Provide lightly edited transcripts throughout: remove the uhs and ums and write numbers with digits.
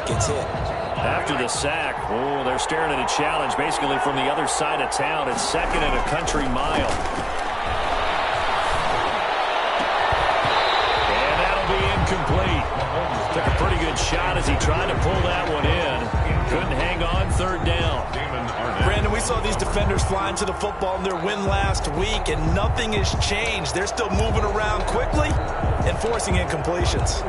gets hit. After the sack, oh, they're staring at a challenge basically from the other side of town. It's second and a country mile. And that'll be incomplete. Took a pretty good shot as he tried to pull that one in. Couldn't hang on, third down. Brandon, we saw these defenders flying to the football in their win last week, and nothing has changed. They're still moving around quickly and forcing incompletions.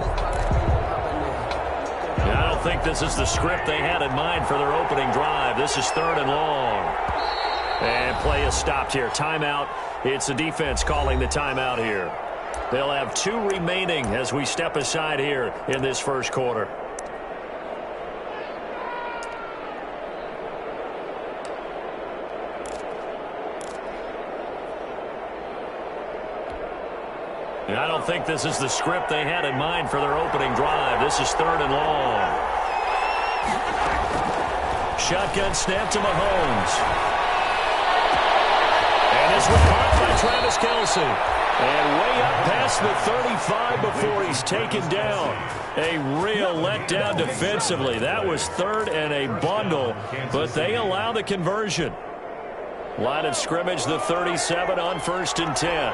I don't think this is the script they had in mind for their opening drive. This is third and long. And play is stopped here. Timeout. It's the defense calling the timeout here. They'll have 2 remaining as we step aside here in this first quarter. I don't think this is the script they had in mind for their opening drive. This is third and long. Shotgun snap to Mahomes. And this one caught by Travis Kelce. And way up past the 35 before he's taken down. A real letdown defensively. That was third and a bundle, but they allow the conversion. Line of scrimmage, the 37 on 1st and 10.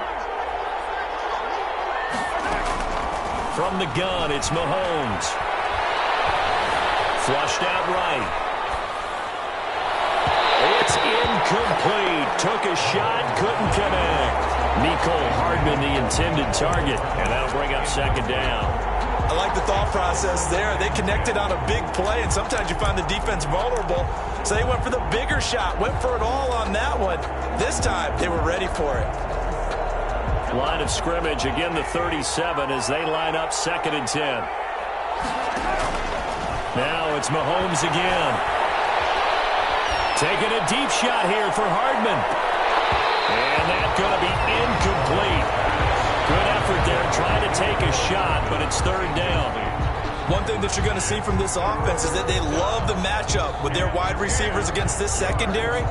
From the gun, it's Mahomes. Flushed out right. It's incomplete. Took a shot, couldn't connect. Mecole Hardman, the intended target, and that'll bring up second down. I like the thought process there. They connected on a big play, and sometimes you find the defense vulnerable. So they went for the bigger shot, went for it all on that one. This time, they were ready for it. Line of scrimmage, again the 37 as they line up 2nd and 10. Now it's Mahomes again. Taking a deep shot here for Hardman. And that's going to be incomplete. Good effort there trying to take a shot, but it's third down. One thing that you're going to see from this offense is that they love the matchup with their wide receivers against this secondary.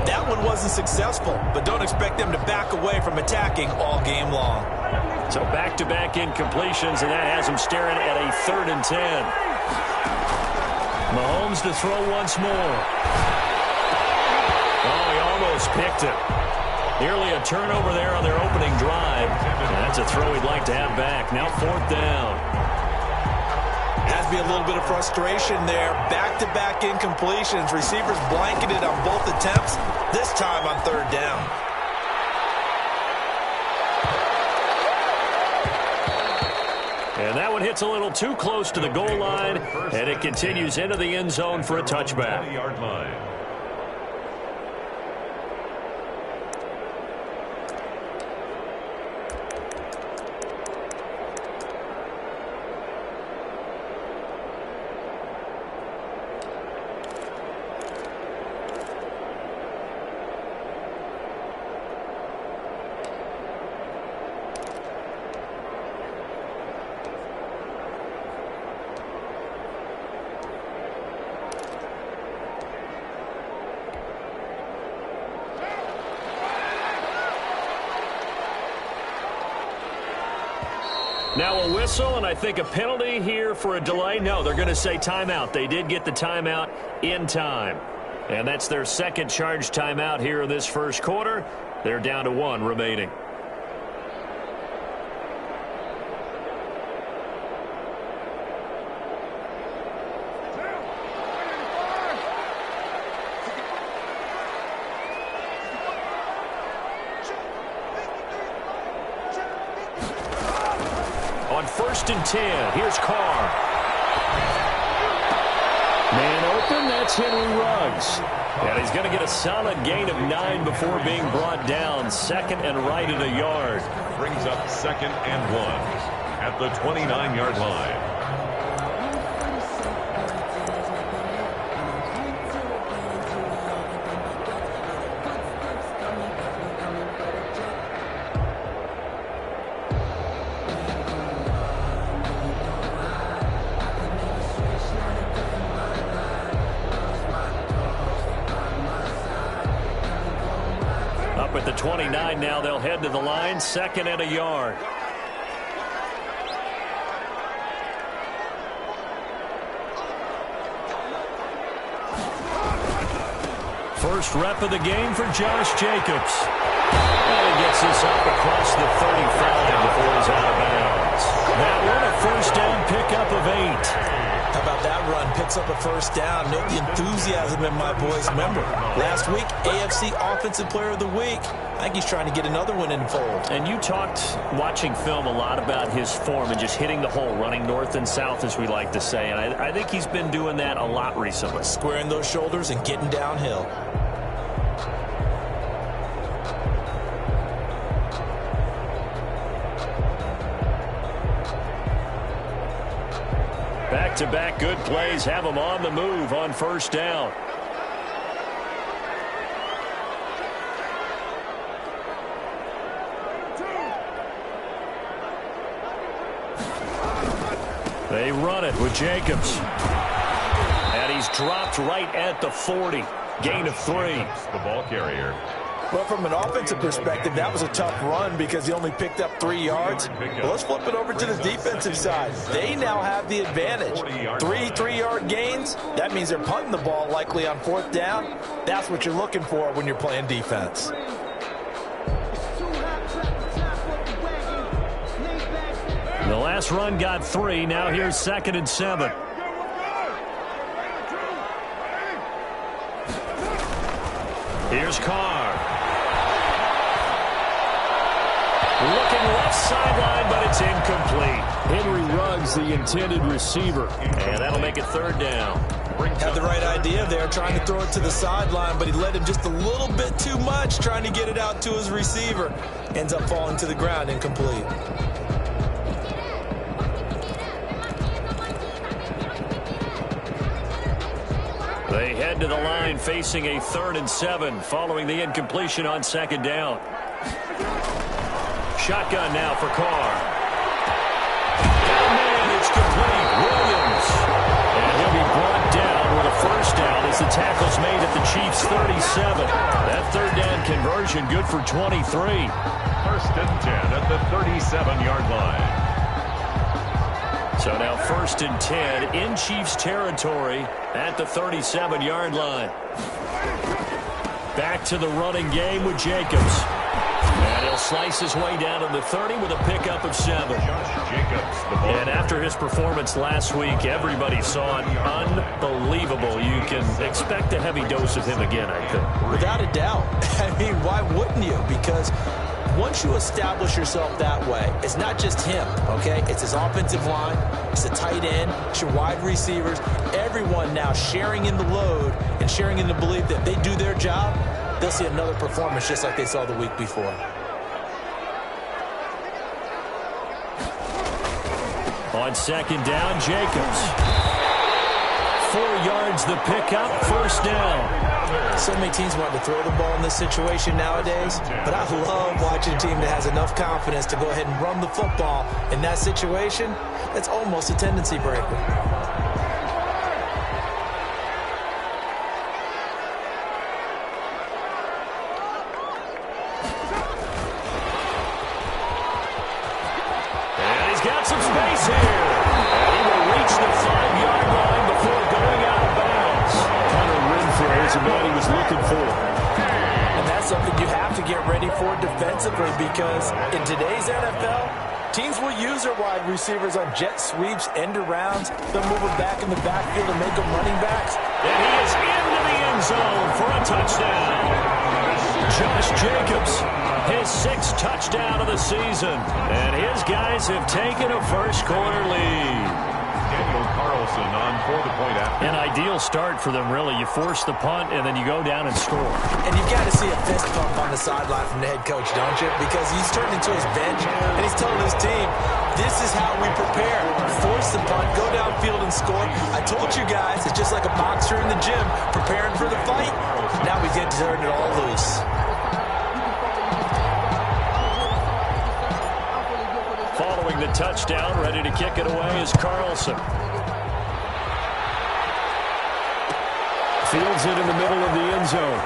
That one wasn't successful, but don't expect them to back away from attacking all game long. So back-to-back incompletions, and that has them staring at a 3rd and 10. Mahomes to throw once more. Oh, he almost picked it. Nearly a turnover there on their opening drive. And that's a throw he'd like to have back. Now 4th down. Has to be a little bit of frustration there. Back-to-back incompletions. Receivers blanketed on both attempts, this time on 3rd down. And that one hits a little too close to the goal line, and it continues into the end zone for a touchback. Now a whistle, and I think a penalty here for a delay. No, they're going to say timeout. They did get the timeout in time. And that's their second charge timeout here in this first quarter. They're down to 1 remaining. On 1st and 10, here's Carr. Man open, that's Henry Ruggs. And he's going to get a solid gain of 9 before being brought down. 2nd and right at a yard. Brings up 2nd and 1 at the 29-yard line. At the 29 now, they'll head to the line, 2nd and a yard. First rep of the game for Josh Jacobs. And he gets this up across the 35 before he's out of bounds. That one, a first down pickup of 8. How about that run? Picks up a first down. Note the enthusiasm in my boys. Remember, last week, AFC Offensive Player of the Week. I think he's trying to get another one in the fold. And you talked, watching film, a lot about his form and just hitting the hole, running north and south, as we like to say. And I think he's been doing that a lot recently. Squaring those shoulders and getting downhill. Back-to-back good plays have him on the move on first down. They run it with Jacobs. And he's dropped right at the 40. Gain of 3. The ball carrier. Well, from an offensive perspective, that was a tough run because he only picked up 3 yards. Well, let's flip it over to the defensive side. They now have the advantage. 3 3-yard gains. That means they're punting the ball likely on 4th down. That's what you're looking for when you're playing defense. The last run got 3. Now here's 2nd and 7. Here's Carr. Looking left sideline, but it's incomplete. Henry Ruggs, the intended receiver. And that'll make it 3rd down. Had the right idea there, trying to throw it to the sideline, but he led him just a little bit too much, trying to get it out to his receiver. Ends up falling to the ground, incomplete. They head to the line facing a 3rd and 7 following the incompletion on 2nd down. Shotgun now for Carr. And it's complete. Williams. And he'll be brought down with a first down as the tackle's made at the Chiefs' 37. That 3rd down conversion good for 23. 1st and 10 at the 37-yard line. So now 1st and 10 in Chiefs territory at the 37-yard line. Back to the running game with Jacobs. And he'll slice his way down to the 30 with a pickup of 7. Josh Jacobs. And after his performance last week, everybody saw it. Unbelievable. You can expect a heavy dose of him again, I think. Without a doubt. I mean, why wouldn't you? Because once you establish yourself that way, it's not just him, okay? It's his offensive line, it's the tight end, it's your wide receivers, everyone now sharing in the load and sharing in the belief that if they do their job, they'll see another performance just like they saw the week before. On 2nd down, Jacobs. 4 yards the pickup, first down. So many teams want to throw the ball in this situation nowadays, but I love watching a team that has enough confidence to go ahead and run the football in that situation. That's almost a tendency breaker. Got some space here. And he will reach the 5-yard line before going out of bounds. Hunter Renfrow is what he was looking for. And that's something you have to get ready for defensively because in today's NFL, teams will use their wide receivers on jet sweeps, end arounds. They'll move them back in the backfield and make them running backs. And he is into the end zone for a touchdown. Josh Jacobs, his 6th touchdown of the season. And his guys have taken a first-quarter lead. Daniel Carlson on for the point after. An ideal start for them, really. You force the punt, and then you go down and score. And you've got to see a fist pump on the sideline from the head coach, don't you? Because he's turned into his bench, and he's telling his team, this is how we prepare. Force the punt, go downfield and score. I told you guys, it's just like a boxer in the gym preparing for the fight. Now we get to turn it all loose. Following the touchdown, ready to kick it away is Carlson. Fields it in the middle of the end zone.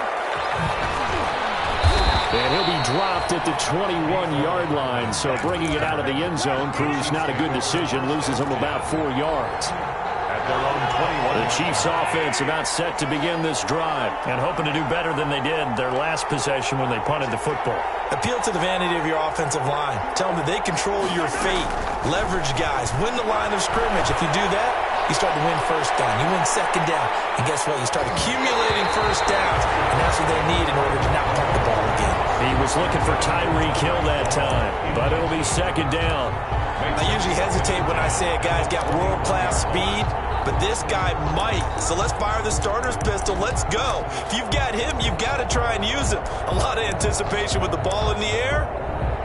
And he'll be dropped at the 21-yard line, so bringing it out of the end zone proves not a good decision, loses him about 4 yards. At their own 21 The Chiefs offense about set to begin this drive and hoping to do better than they did their last possession when they punted the football. Appeal to the vanity of your offensive line. Tell them that they control your fate. Leverage guys. Win the line of scrimmage. If you do that, you start to win first down. You win second down. And guess what? You start accumulating first downs. And that's what they need in order to not punt the ball again. He was looking for Tyreek Hill that time, but it'll be second down. I usually hesitate when I say a guy's got world-class speed, but this guy might. So let's fire the starter's pistol. Let's go. If you've got him, you've got to try and use him. A lot of anticipation with the ball in the air,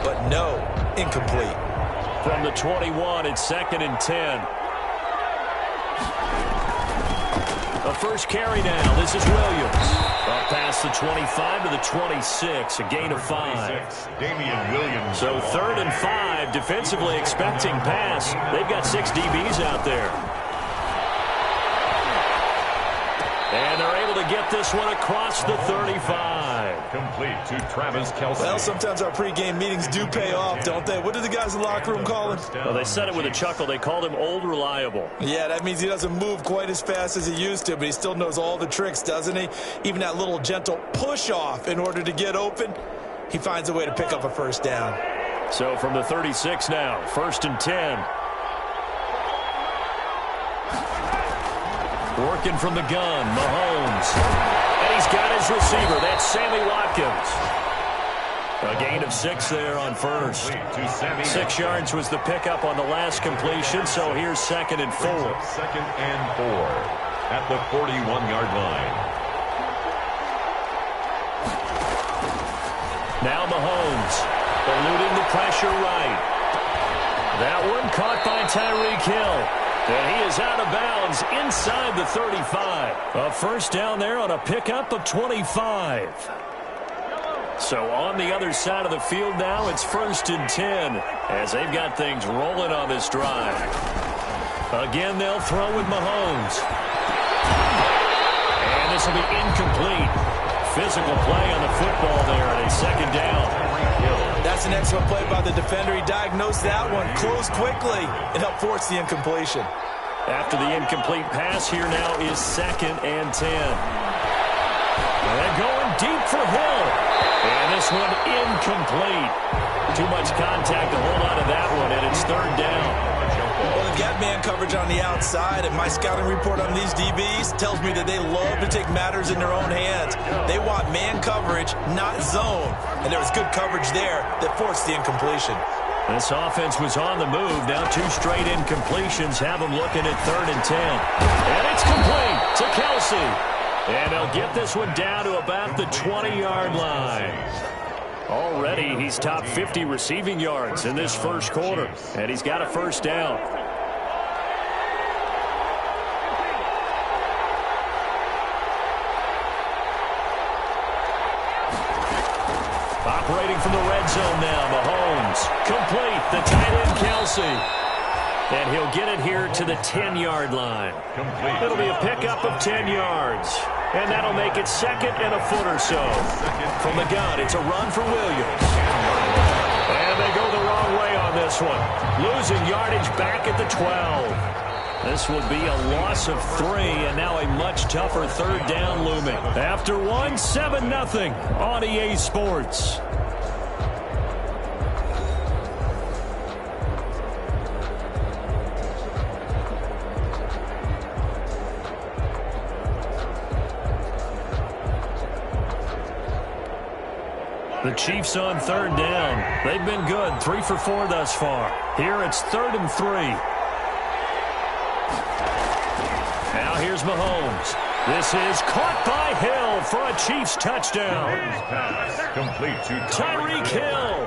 but no, incomplete. From the 21, it's 2nd and 10. The first carry now. This is Williams. Up past the 25 to the 26, a gain of 5. Damian Williams. So 3rd and 5, defensively expecting pass. They've got 6 DBs out there. And they're able to get this one across the 35. Complete to Travis Kelce. Well, sometimes our pregame meetings do pay off, don't they? What do the guys in the locker room call him? Well, they said it with a chuckle. They called him Old Reliable. Yeah, that means he doesn't move quite as fast as he used to, but he still knows all the tricks, doesn't he? Even that little gentle push-off in order to get open, he finds a way to pick up a first down. So from the 36 now, 1st and 10. Working from the gun, Mahomes. And he's got his receiver. That's Sammy Watkins. A gain of 6 there on first. 6 yards was the pickup on the last completion, so here's 2nd and 4. 2nd and 4 at the 41-yard line. Now Mahomes, eluding the pressure right. That one caught by Tyreek Hill. And he is out of bounds inside the 35. A first down there on a pickup of 25. So on the other side of the field now, it's 1st and 10 as they've got things rolling on this drive. Again, they'll throw with Mahomes. And this will be incomplete. Physical play on the football there at a 2nd down. That's an excellent play by the defender. He diagnosed that one, closed quickly, and helped force the incompletion. After the incomplete pass, here now is 2nd and 10. They're going deep for Hill. And this one incomplete. Too much contact to hold on to that one, and it's 3rd down. Well, they've got man coverage on the outside, and my scouting report on these DBs tells me that they love to take matters in their own hands. They want man coverage, not zone. And there was good coverage there that forced the incompletion. This offense was on the move. Now 2 straight incompletions have them looking at 3rd and 10. And it's complete to Kelce. And they'll get this one down to about the 20-yard line. Already, he's top 50 receiving yards in this first quarter. And he's got a first down. Operating from the red zone now, Mahomes. Complete, the tight end, Kelce. And he'll get it here to the 10-yard line. Complete. It'll be a pickup of 10 yards. And that'll make it 2nd and a foot or so. From the gun, it's a run for Williams. And they go the wrong way on this one. Losing yardage back at the 12. This will be a loss of 3, and now a much tougher 3rd down looming. After one, 7-0 on EA Sports. The Chiefs on 3rd down. They've been good, 3 for 4 thus far. Here it's 3rd and 3. Now here's Mahomes. This is caught by Hill for a Chiefs touchdown. Complete to Tyreek Hill,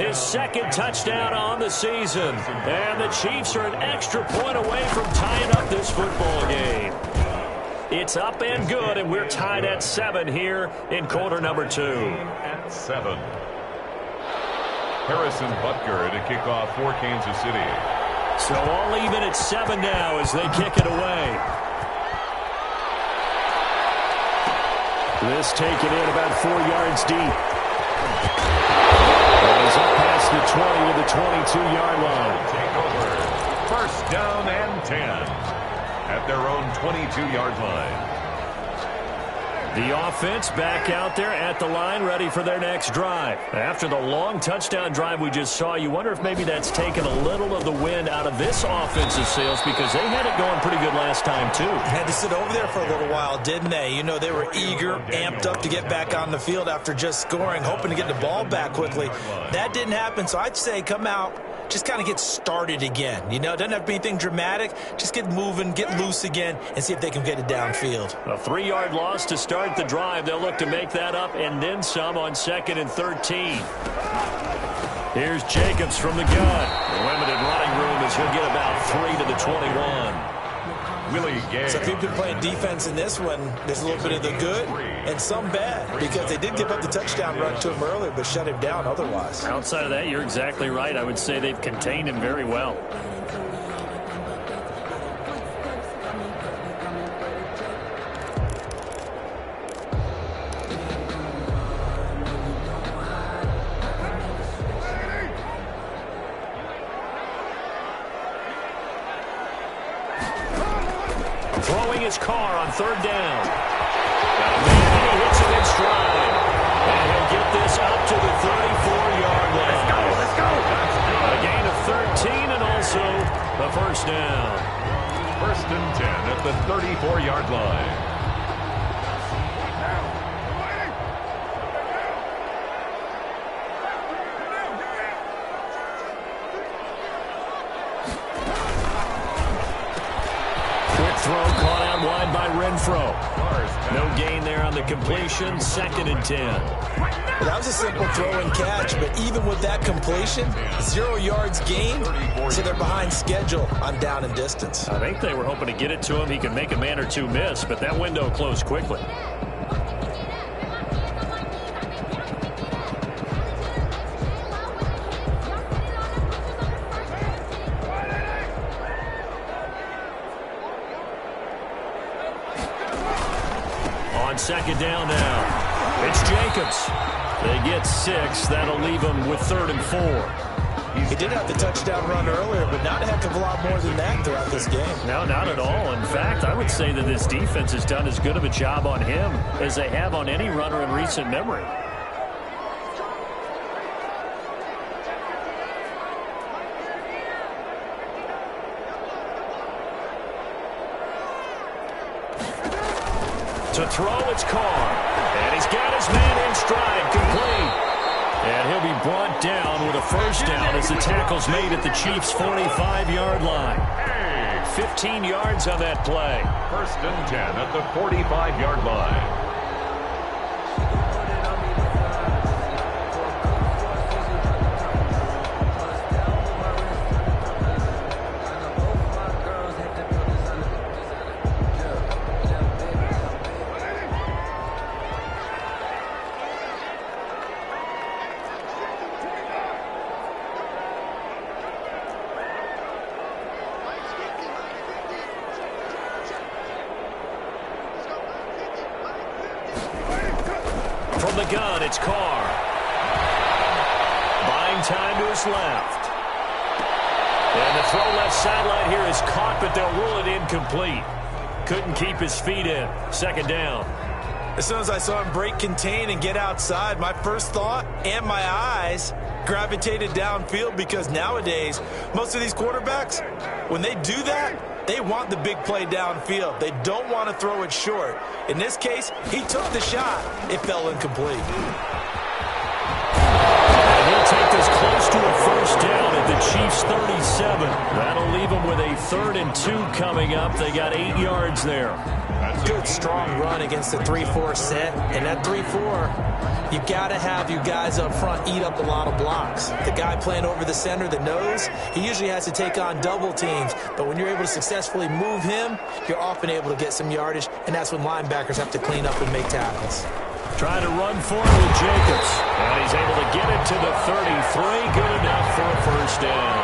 his 2nd touchdown on the season. And the Chiefs are an extra point away from tying up this football game. It's up and good, and we're tied at 7 here in quarter number 2. At 7. Harrison Butker to kick off for Kansas City. So all even at 7 now as they kick it away. This taken in about 4 yards deep. And he's up past the 20 to the 22-yard line. Take over. First down and 10. at their own 22-yard line. The offense back out there at the line, ready for their next drive. After the long touchdown drive we just saw, you wonder if maybe that's taken a little of the wind out of this offense's sails, because they had it going pretty good last time, too. Had to sit over there for a little while, didn't they? You know, they were eager, amped up to get back on the field after just scoring, hoping to get the ball back quickly. That didn't happen, so I'd say come out, just kind of get started again. You know, it doesn't have to be anything dramatic. Just get moving, get loose again, and see if they can get it downfield. A 3-yard loss to start the drive. They'll look to make that up and then some on 2nd and 13. Here's Jacobs from the gun. Limited running room as he'll get about 3 to the 21. Willie Gay. So if you've been playing defense in this one, there's a little bit of the good and some bad, because they did give up the touchdown run to him earlier but shut him down otherwise. Outside of that, you're exactly right. I would say they've contained him very well. Throwing his car on 3rd down. And he hits it in stride. And he'll get this up to the 34-yard line. Let's go. A gain of 13 and also the 1st down. 1st and 10 at the 34-yard line. Throw caught out wide by Renfro. No gain there on the completion. 2nd and 10. That was a simple throw and catch, but even with that completion, 0 yards gained, so they're behind schedule on down and distance. I think they were hoping to get it to him. He could make a man or two miss, but that window closed quickly. On 2nd down now, it's Jacobs. They get 6. That'll leave them with 3rd and 4. He did have the touchdown run earlier, but not a heck of a lot more than that throughout this game. No, not at all. In fact, I would say that this defense has done as good of a job on him as they have on any runner in recent memory. To throw, it's Carr. And he's got his man in stride, complete. And he'll be brought down with a 1st down as the tackle's made at the Chiefs' 45-yard line. 15 yards on that play. 1st and 10 at the 45-yard line. From the gun, it's Carr. Buying time to his left. And the throw left sideline here is caught, but they'll rule it incomplete. Couldn't keep his feet in. 2nd down. As soon as I saw him break contain and get outside, my first thought and my eyes gravitated downfield, because nowadays, most of these quarterbacks, when they do that, they want the big play downfield. They don't want to throw it short. In this case, he took the shot. It fell incomplete. And he'll take this close to a 1st down at the Chiefs' 37. That'll leave them with a 3rd and 2 coming up. They got 8 yards there. Good, strong run against the 3-4 set. And that 3-4, you've got to have you guys up front eat up a lot of blocks. The guy playing over the center, the nose, he usually has to take on double teams. But when you're able to successfully move him, you're often able to get some yardage, and that's when linebackers have to clean up and make tackles. Trying to run forward with Jacobs. And he's able to get it to the 33. Good enough for a 1st down.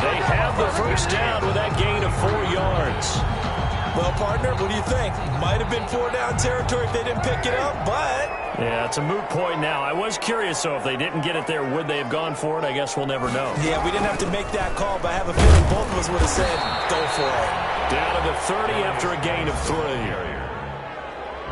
They have the 1st down with that gain of 4 yards. Well, partner, what do you think? Might have been 4-down territory if they didn't pick it up, but... Yeah, it's a moot point now. I was curious, so if they didn't get it there, would they have gone for it? I guess we'll never know. Yeah, we didn't have to make that call, but I have a feeling both of us would have said, go for it. Down to the 30 after a gain of 3.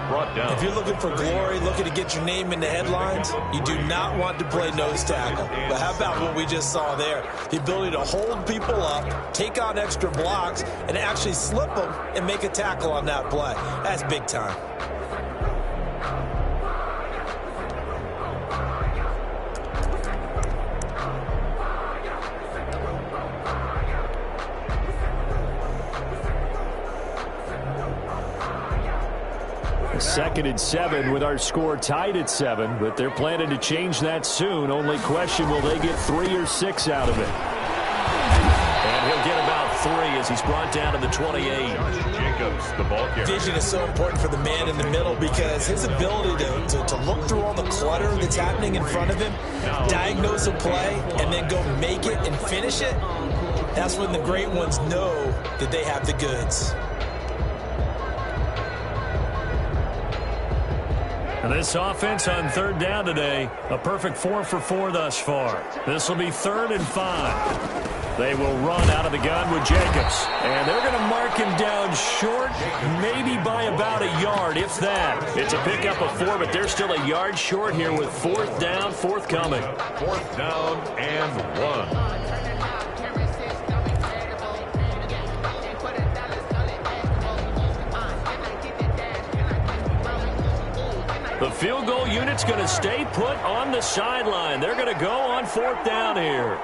Brought down. If you're looking for glory, looking to get your name in the headlines, you do not want to play nose tackle. But how about what we just saw there? The ability to hold people up, take on extra blocks, and actually slip them and make a tackle on that play. That's big time. Second and 7 with our score tied at 7, but they're planning to change that soon. Only question, will they get 3 or 6 out of it? And he'll get about 3 as he's brought down to the 28. Jacobs, the ball carrier. Vision is so important for the man in the middle because his ability to look through all the clutter that's happening in front of him, diagnose a play, and then go make it and finish it, that's when the great ones know that they have the goods. This offense on third down today, a perfect 4 for 4 thus far. This will be 3rd and 5. They will run out of the gun with Jacobs. And they're going to mark him down short, maybe by about a yard, if that. It's a pickup of 4, but they're still a yard short here with 4th down, forthcoming. 4th down and 1. The field goal unit's going to stay put on the sideline. They're going to go on 4th down here.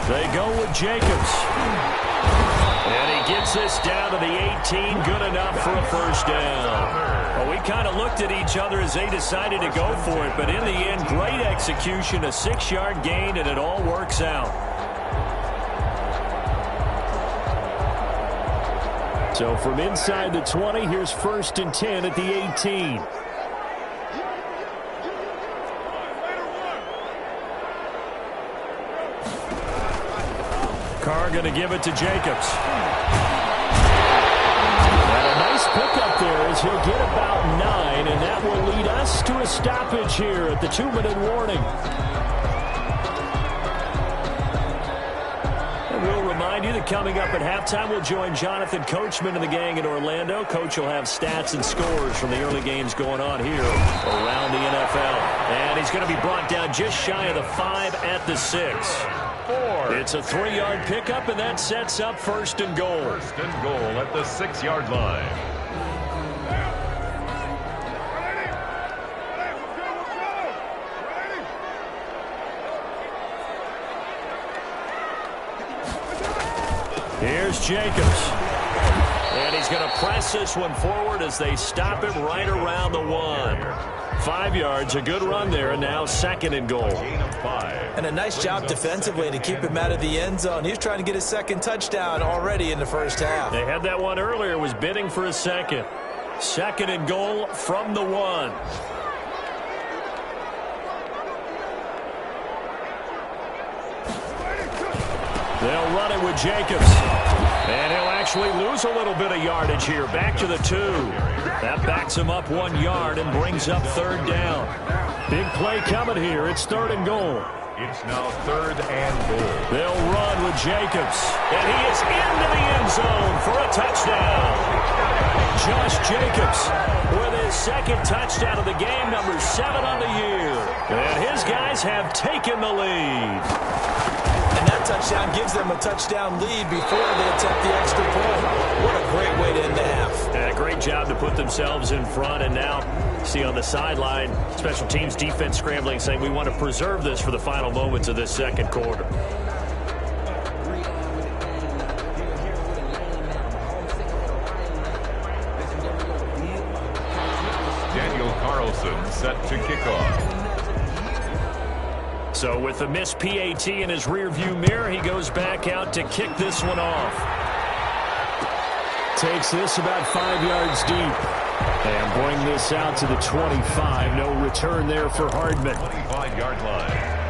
They go with Jacobs. And he gets this down to the 18. Good enough for a 1st down. Well, we kind of looked at each other as they decided to go for it. But in the end, great execution, a 6-yard gain, and it all works out. So from inside the 20, here's 1st and 10 at the 18. Carr going to give it to Jacobs. And a nice pickup there as he'll get about 9, and that will lead us to a stoppage here at the 2-minute warning. We'll remind you that coming up at halftime, we'll join Jonathan Coachman and the gang in Orlando. Coach will have stats and scores from the early games going on here around the NFL. And he's going to be brought down just shy of the 5 at the 6. 4. It's a 3-yard pickup, and that sets up 1st and goal. 1st and goal at the 6-yard line. Here's Jacobs. And he's going to press this one forward as they stop him right around the 1. 5 yards, a good run there, and now 2nd and goal. And a nice job defensively to keep him out of the end zone. He's trying to get his 2nd touchdown already in the 1st half. They had that one earlier, was bidding for a 2nd. 2nd and goal from the 1. They'll run it with Jacobs. And he'll actually lose a little bit of yardage here. Back to the 2. That backs him up 1 yard and brings up 3rd down. Big play coming here. It's 3rd and goal. It's now 3rd and goal. They'll run with Jacobs. And he is into the end zone for a touchdown. Josh Jacobs with his 2nd touchdown of the game, number 7 on the year. And his guys have taken the lead. And that touchdown gives them a touchdown lead before they attempt the extra point. What a great way to end the half. And a great job to put themselves in front. And now, see on the sideline, special teams defense scrambling, saying we want to preserve this for the final moments of this 2nd quarter. Daniel Carlson set to kick off. So with the missed PAT in his rearview mirror, he goes back out to kick this one off. Takes this about 5 yards deep. And bring this out to the 25. No return there for Hardman. 25-yard line.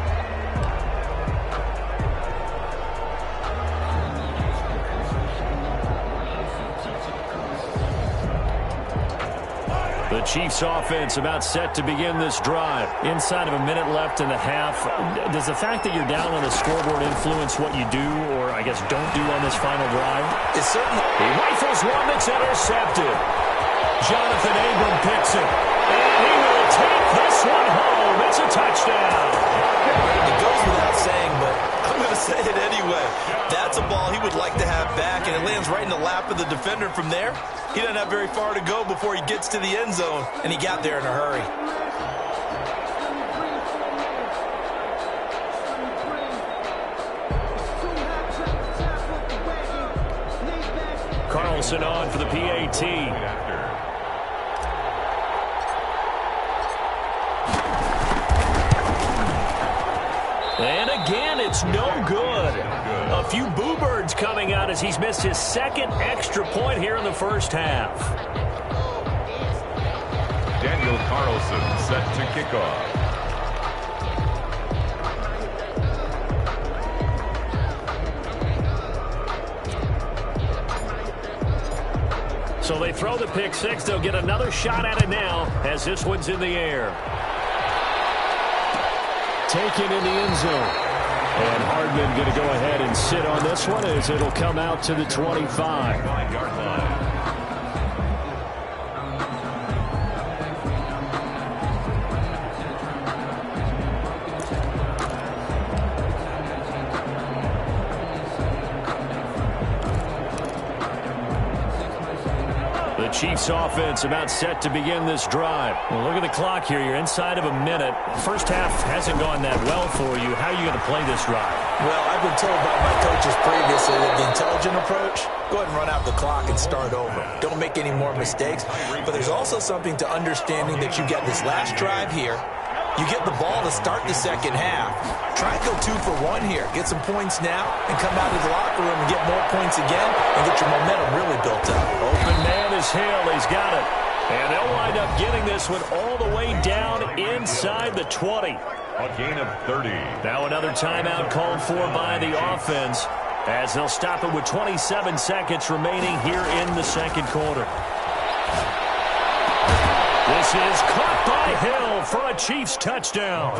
The Chiefs offense about set to begin this drive. Inside of a minute left in the half, does the fact that you're down on the scoreboard influence what you do, or I guess don't do on this final drive? It certainly... He rifles one that's intercepted. Jonathan Abram picks it. And he will take this one home. It's a touchdown. It goes without saying, but I'm going to say it anyway. That's a ball he would like to have back, and it lands right in the lap of the defender from there. He doesn't have very far to go before he gets to the end zone, and he got there in a hurry. Carlson on for the PAT. And again, it's no good. A few boo birds coming out as he's missed his second extra point here in the first half. Daniel Carlson set to kick off. So they throw the pick six. They'll get another shot at it now as this one's in the air. Taken in the end zone. And Hardman going to go ahead and sit on this one as it'll come out to the 25. The Chiefs offense about set to begin this drive. Well, look at the clock here. You're inside of a minute. First half hasn't gone that well for you. How are you going to play this drive? Well, I've been told by my coaches previously that the intelligent approach, go ahead and run out the clock and start over. Don't make any more mistakes. But there's also something to understanding that you get this last drive here. You get the ball to start the second half. Try and go 2 for 1 here. Get some points now and come out of the locker room and get more points again and get your momentum really built up. Open man is Hill. He's got it. And they'll wind up getting this one all the way down inside the 20. A gain of 30. Now another timeout called for by the offense as they'll stop it with 27 seconds remaining here in the second quarter. This is caught by Hill for a Chiefs touchdown.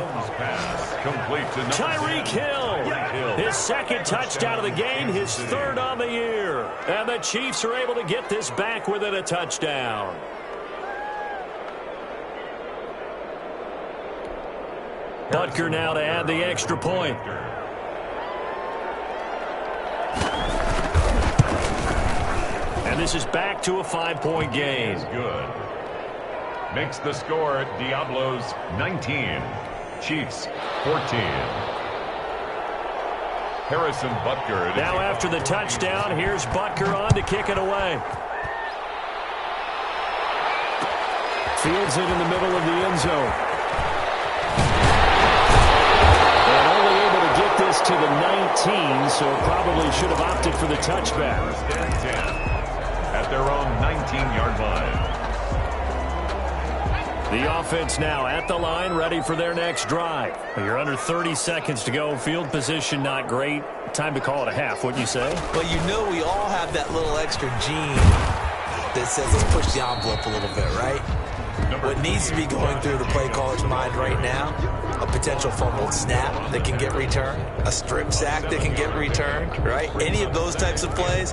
Complete to Tyreek Hill. His second touchdown of the game, his third on the year. And the Chiefs are able to get this back within a touchdown. Butker now to add the extra point. And this is back to a 5-point game. Good. Makes the score Diablos 19, Chiefs 14. Harrison Butker. Now after the touchdown, here's Butker on to kick it away. Fields it in the middle of the end zone. And only able to get this to the 19, so probably should have opted for the touchback. First and 10 at their own 19-yard line. The offense now at the line, ready for their next drive. You're under 30 seconds to go. Field position not great. Time to call it a half, wouldn't you say? Well, you know we all have that little extra gene that says let's push the envelope a little bit, right? What needs to be going through the play caller's mind right now, a potential fumbled snap that can get returned, a strip sack that can get returned, right? Any of those types of plays,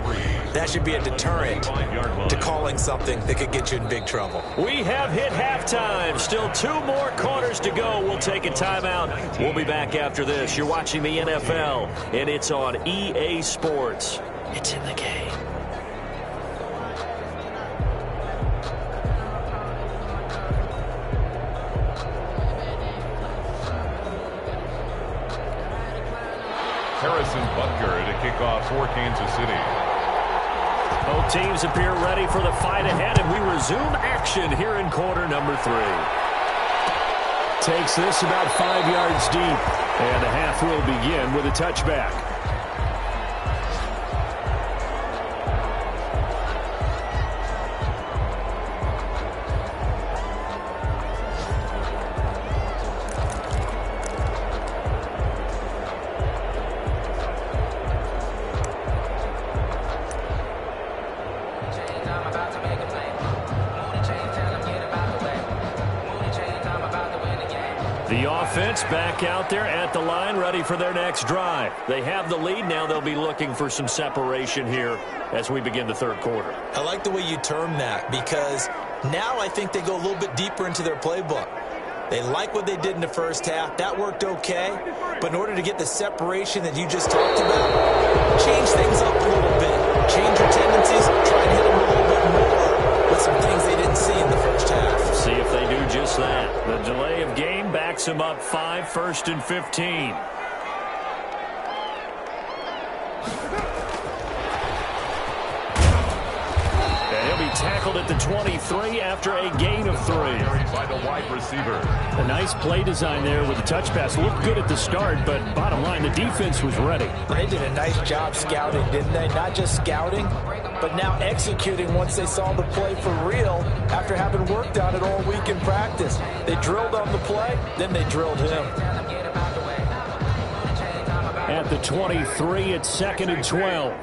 that should be a deterrent to calling something that could get you in big trouble. We have hit halftime. Still 2 more quarters to go. We'll take a timeout. We'll be back after this. You're watching the NFL, and it's on EA Sports. It's in the game. Harrison Butker to kick off for Kansas City. Both teams appear ready for the fight ahead, and we resume action here in quarter number 3. Takes this about 5 yards deep, and the half will begin with a touchback. offense back out there at the line, ready for their next drive. They have the lead. Now they'll be looking for some separation here as we begin the third quarter. I like the way you term that, because now I think they go a little bit deeper into their playbook. They like what they did in the first half. That worked okay. But in order to get the separation that you just talked about, change things up a little bit. Change your tendencies. Try and hit them a little bit more with some things they didn't see in the first half. See if they do just that. The delay of game backs them up 5, 1st and 15. Tackled at the 23 after a gain of 3. By the wide receiver. A nice play design there with the touch pass. Looked good at the start, but bottom line, the defense was ready. They did a nice job scouting, didn't they? Not just scouting, but now executing once they saw the play for real after having worked on it all week in practice. They drilled on the play, then they drilled him. At the 23, it's 2nd and 12.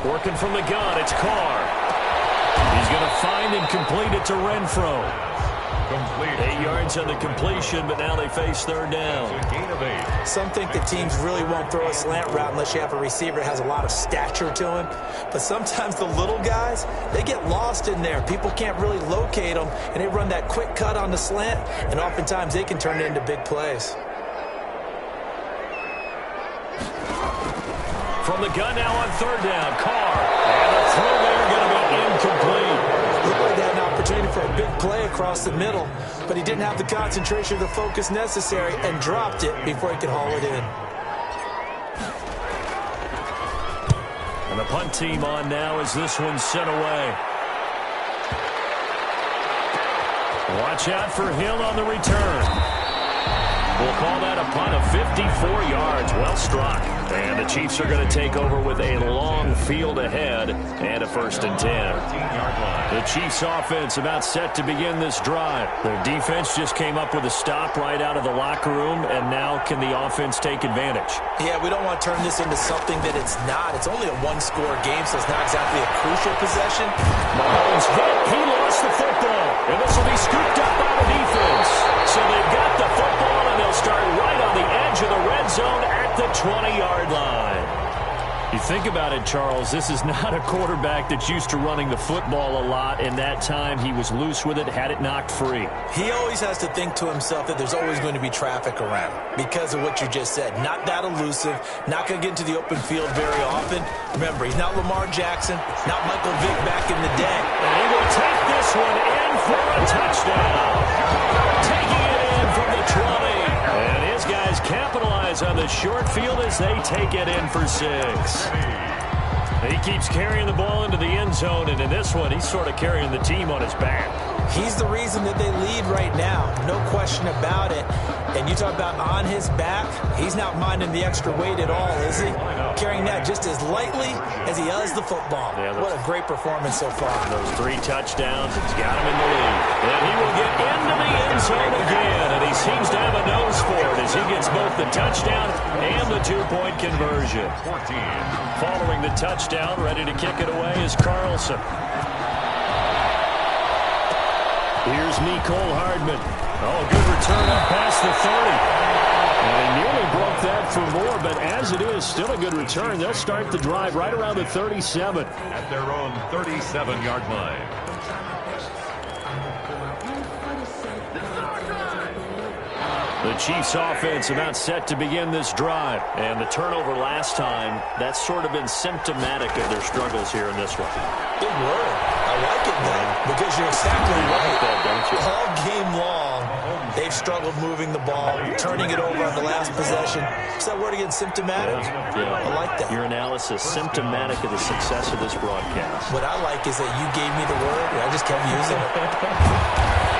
Working from the gun, it's Carr. He's going to find and complete it to Renfro. Complete. 8 yards on the completion, but now they face 3rd down. A gain of 8. Some think that teams really won't throw a slant route unless you have a receiver that has a lot of stature to him. But sometimes the little guys, they get lost in there. People can't really locate them, and they run that quick cut on the slant, and oftentimes they can turn it into big plays. From the gun now on 3rd down, Carr. And the throw there going to be incomplete. Looked like they had an opportunity for a big play across the middle, but he didn't have the concentration or the focus necessary and dropped it before he could haul it in. And the punt team on now as this one's sent away. Watch out for Hill on the return. We'll call that a punt of 54 yards. Well struck. And the Chiefs are going to take over with a long field ahead and a 1st and 10. The Chiefs offense about set to begin this drive. Their defense just came up with a stop right out of the locker room, and now can the offense take advantage? Yeah, we don't want to turn this into something that it's not. It's only a one-score game, so it's not exactly a crucial possession. Mahomes hit. He lost the football. And this will be scooped up by the defense. So they've got the football, and they'll start right on the edge of the red zone at the 20-yard line. You think about it, Charles, this is not a quarterback that's used to running the football a lot. In that time, he was loose with it, had it knocked free. He always has to think to himself that there's always going to be traffic around because of what you just said. Not that elusive, not going to get into the open field very often. Remember, he's not Lamar Jackson, not Michael Vick back in the day. And he will take this one in for a touchdown. Taking it in from the 20. And his guys capitalize on the short field as they take it in for 6. He keeps carrying the ball into the end zone, and in this one, he's sort of carrying the team on his back. He's the reason that they lead right now, no question about it. And you talk about on his back, he's not minding the extra weight at all, is he? Carrying that just as lightly as he does the football. Yeah, what a great performance so far. Those 3 touchdowns, it's got him in the lead. And he will get into the end zone again, and he seems to have a nose for it as he gets both the touchdown and the 2-point conversion. 14. Following the touchdown, ready to kick it away is Carlson. Here's Mecole Hardman. Oh, good return up past the 30. And he nearly broke that for more, but as it is, still a good return. They'll start the drive right around the 37. At their own 37-yard line. The Chiefs offense about set to begin this drive. And the turnover last time, that's sort of been symptomatic of their struggles here in this one. Big word. I like it, though, because you're exactly right. Don't you? All game long, they've struggled moving the ball, turning it over on the last possession. Is that word again, symptomatic? Yeah. I like that. Your analysis, symptomatic of the success of this broadcast. What I like is that you gave me the word, and I just kept using it.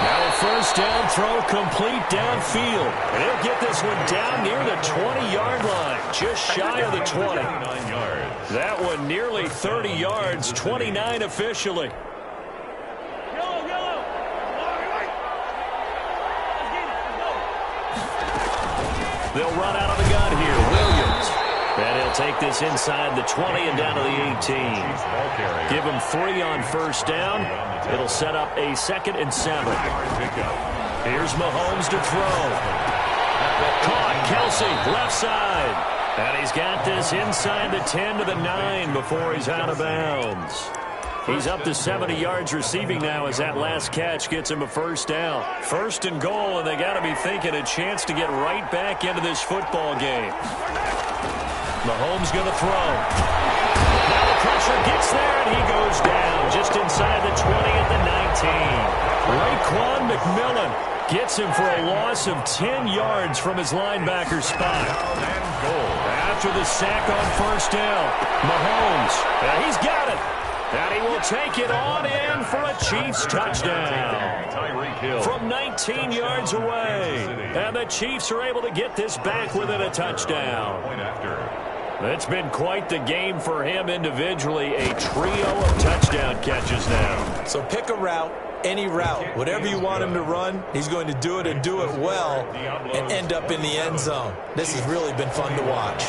Now a 1st down throw complete downfield. And he'll get this one down near the 20-yard line, just shy of the 20. 29 yards. That one nearly 30 yards, 29 officially. They'll run out of the gun here. Williams. And he'll take this inside the 20 and down to the 18. Give him 3 on first down. It'll set up a 2nd and 7. Here's Mahomes to throw. Caught. Kelsey, left side. And he's got this inside the 10 to the 9 before he's out of bounds. He's up to 70 yards receiving now as that last catch gets him a first down. 1st and goal, and they got to be thinking a chance to get right back into this football game. Mahomes going to throw. Now the pressure gets there, and he goes down just inside the 20 at the 19. Raekwon McMillan gets him for a loss of 10 yards from his linebacker spot. After the sack on first down, Mahomes, he's got it. And he will take it on in for a Chiefs touchdown from 19 yards away. And the Chiefs are able to get this back within a touchdown. It's been quite the game for him individually. A trio of touchdown catches now. So pick a route, any route. Whatever you want him to run, he's going to do it and do it well and end up in the end zone. This has really been fun to watch.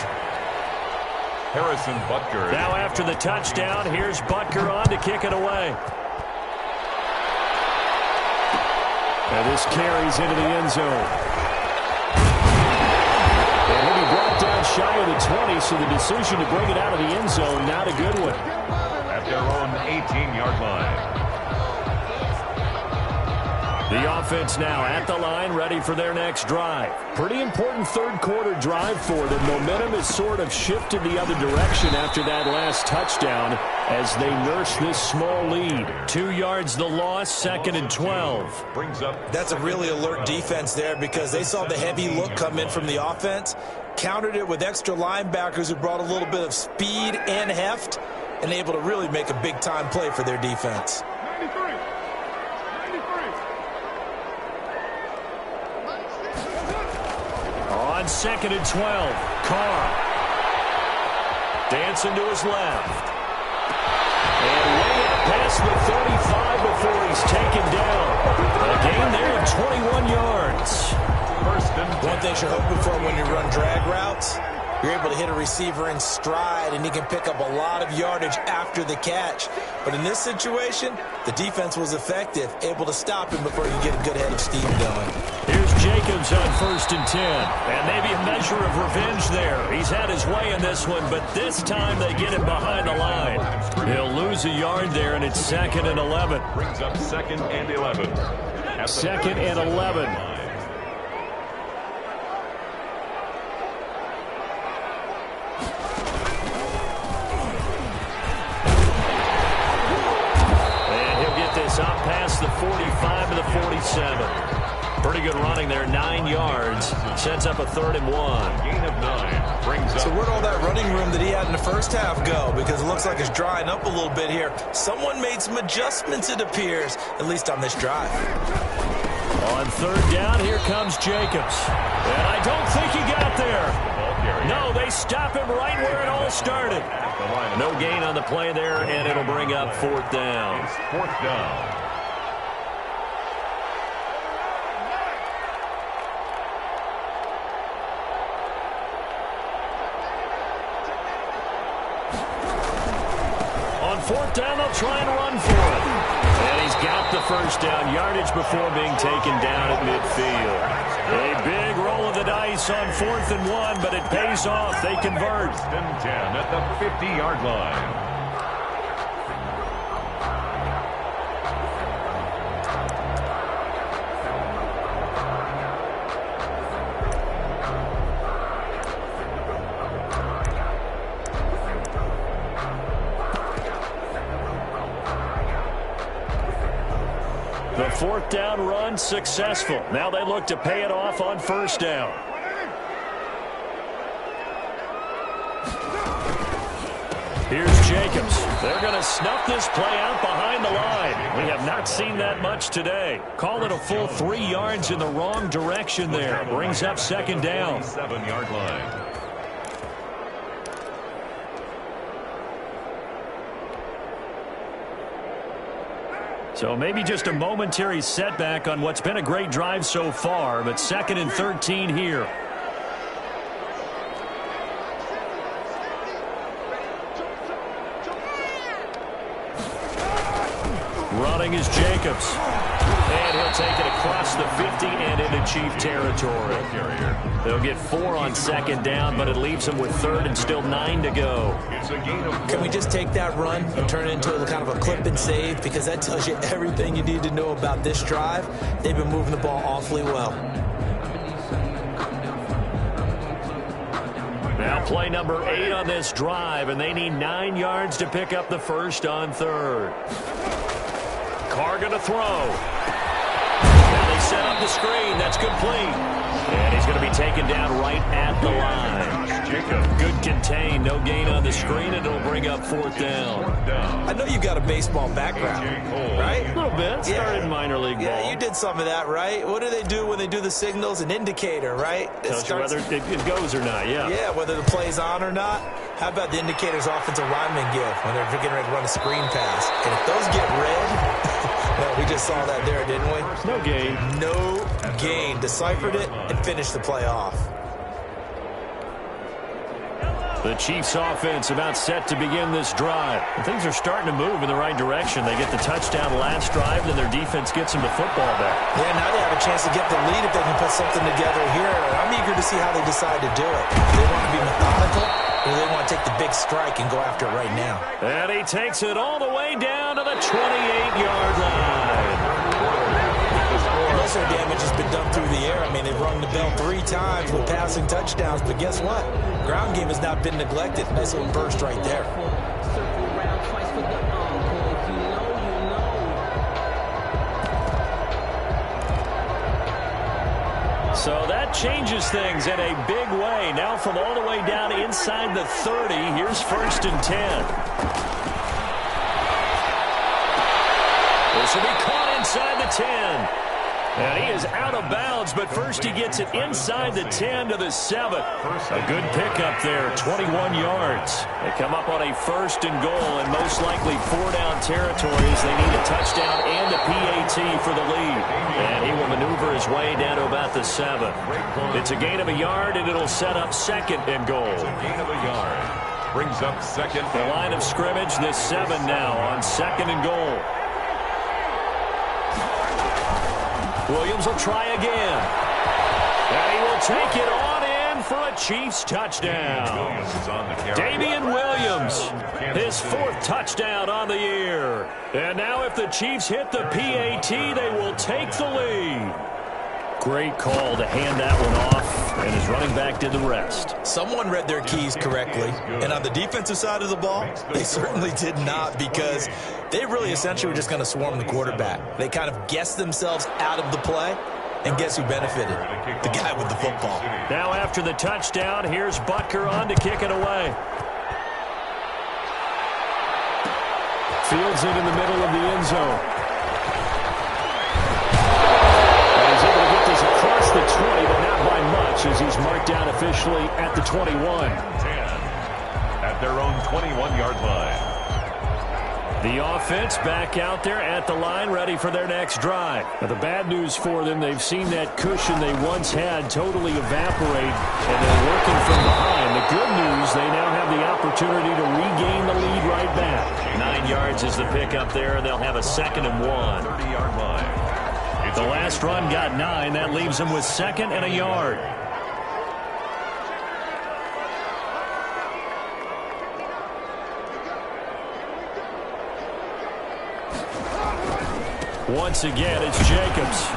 Harrison Butker. Now after the touchdown, here's Butker on to kick it away. And this carries into the end zone. And he'll be brought down shy of the 20, so the decision to bring it out of the end zone, not a good one. At their own 18-yard line. The offense now at the line, ready for their next drive. Pretty important third-quarter drive for them. Momentum has sort of shifted the other direction after that last touchdown as they nurse this small lead. 2 yards the loss, 2nd and 12. That's a really alert defense there because they saw the heavy look come in from the offense, countered it with extra linebackers who brought a little bit of speed and heft, and able to really make a big-time play for their defense. On 2nd and 12, Carr dancing to his left. And way up past the 35 before he's taken down. A gain there of 21 yards. One thing you're hoping for when you run drag routes, you're able to hit a receiver in stride, and he can pick up a lot of yardage after the catch. But in this situation, the defense was effective, able to stop him before you get a good head of steam going. Here's Jacobs on 1st and 10. And maybe a measure of revenge there. He's had his way in this one, but this time they get him behind the line. He'll lose a yard there, and it's 2nd and 11. Brings up 2nd and 11. 2nd and 11. Up past the 45 to the 47. Pretty good running there, 9 yards. Sets up a 3rd and 1. Gain of 9. Brings up. So where'd all that running room that he had in the first half go? Because it looks like it's drying up a little bit here. Someone made some adjustments, it appears, at least on this drive. On 3rd down, here comes Jacobs. And I don't think he got there. No, they stop him right where it all started. No gain on the play there, and it'll bring up 4th down. 4th down. On 4th down, they'll try and run for it. And he's got the first down yardage before being taken down at midfield. A big roll of the dice on 4th and 1, but it pays off. They convert. 1st and 10 at the 50-yard line. The 4th down run successful. Now they look to pay it off on 1st down. Here's Jacobs. They're going to snuff this play out behind the line. We have not seen that much today. Call it a full 3 yards in the wrong direction there. Brings up 2nd down. 7-yard line. So maybe just a momentary setback on what's been a great drive so far, but 2nd and 13 here. Running is Jacobs. And he'll take it across the 50 and into Chief territory. They'll get 4 on second down, but it leaves them with third and still 9 to go. Can we just take that run and turn it into kind of a clip and save? Because that tells you everything you need to know about this drive. They've been moving the ball awfully well. Now play number 8 on this drive, and they need 9 yards to pick up the first on third. Carr going to throw. Now they set up the screen. That's complete. And he's going to be taken down right at the line. Good contain. No gain on the screen, and it'll bring up 4th down. I know you got a baseball background, right? A little bit. Started in minor league ball. Yeah, you did some of that, right? What do they do when they do the signals? An indicator, right? Tells you whether it goes or not, yeah. Yeah, whether the play's on or not. How about the indicators offensive linemen give when they're getting ready to run a screen pass? And if those get red, well, we just saw that there, didn't we? No gain. No gain. Deciphered it and finished the play off. The Chiefs offense about set to begin this drive. And things are starting to move in the right direction. They get the touchdown last drive, then their defense gets them the football back. Yeah, now they have a chance to get the lead if they can put something together here. I'm eager to see how they decide to do it. Do they want to be methodical, or do they want to take the big strike and go after it right now? And he takes it all the way down to the 28-yard line. Most of the damage has been done through the air. I mean, they've rung the bell 3 times with passing touchdowns, but guess what? Ground game has not been neglected. Nice little burst right there. So that changes things in a big way. Now from all the way down inside the 30, here's 1st and 10. This will be caught inside the 10. And he is out of bounds, but first he gets it inside the 10 to the 7. A good pickup there, 21 yards. They come up on a 1st and goal, and most likely 4-down territories. They need a touchdown and a PAT for the lead. And he will maneuver his way down to about the 7. It's a gain of a yard, and it'll set up 2nd and goal. Gain of a yard. Brings up 2nd. The line of scrimmage, the 7 now on 2nd and goal. Williams will try again. And he will take it on in for a Chiefs touchdown. Damian Williams, his 4th touchdown on the year. And now if the Chiefs hit the PAT, they will take the lead. Great call to hand that one off, and his running back did the rest. Someone read their keys correctly, and on the defensive side of the ball, they certainly did not, because they really essentially were just going to swarm the quarterback. They kind of guessed themselves out of the play, and guess who benefited? The guy with the football. Now after the touchdown, here's Butker on to kick it away. Fields it in the middle of the end zone. Across the 20, but not by much, as he's marked down officially at the 21. 10 at their own 21-yard line. The offense back out there at the line, ready for their next drive. Now, the bad news for them, they've seen that cushion they once had totally evaporate, and they're working from behind. The good news, they now have the opportunity to regain the lead right back. 9 yards is the pickup there, and they'll have a 2nd and 1. 30-yard line. The last run got 9. That leaves them with 2nd and a yard. Once again, it's Jacobs.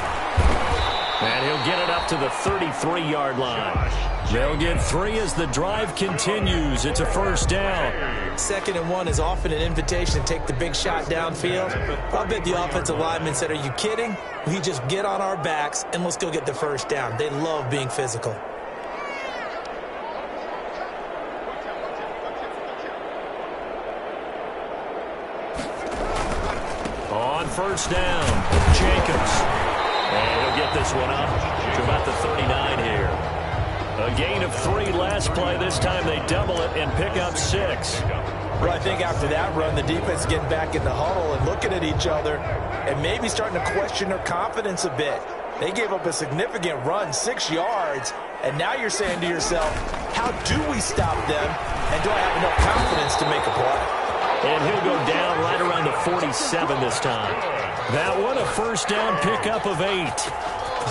And he'll get it up to the 33-yard line. They'll get 3 as the drive continues. It's a 1st down. 2nd and 1 is often an invitation to take the big shot downfield. I bet the offensive lineman said, are you kidding? We just get on our backs and let's go get the 1st down. They love being physical. On 1st down, Jacobs. And he'll get this one up to about the 39 here. A gain of 3 last play. This time they double it and pick up 6. Well, I think after that run, the defense getting back in the huddle and looking at each other and maybe starting to question their confidence a bit. They gave up a significant run, 6 yards, and now you're saying to yourself, how do we stop them, and do I have enough confidence to make a play? And he'll go down right around the 47 this time. That one, a first down pickup of 8.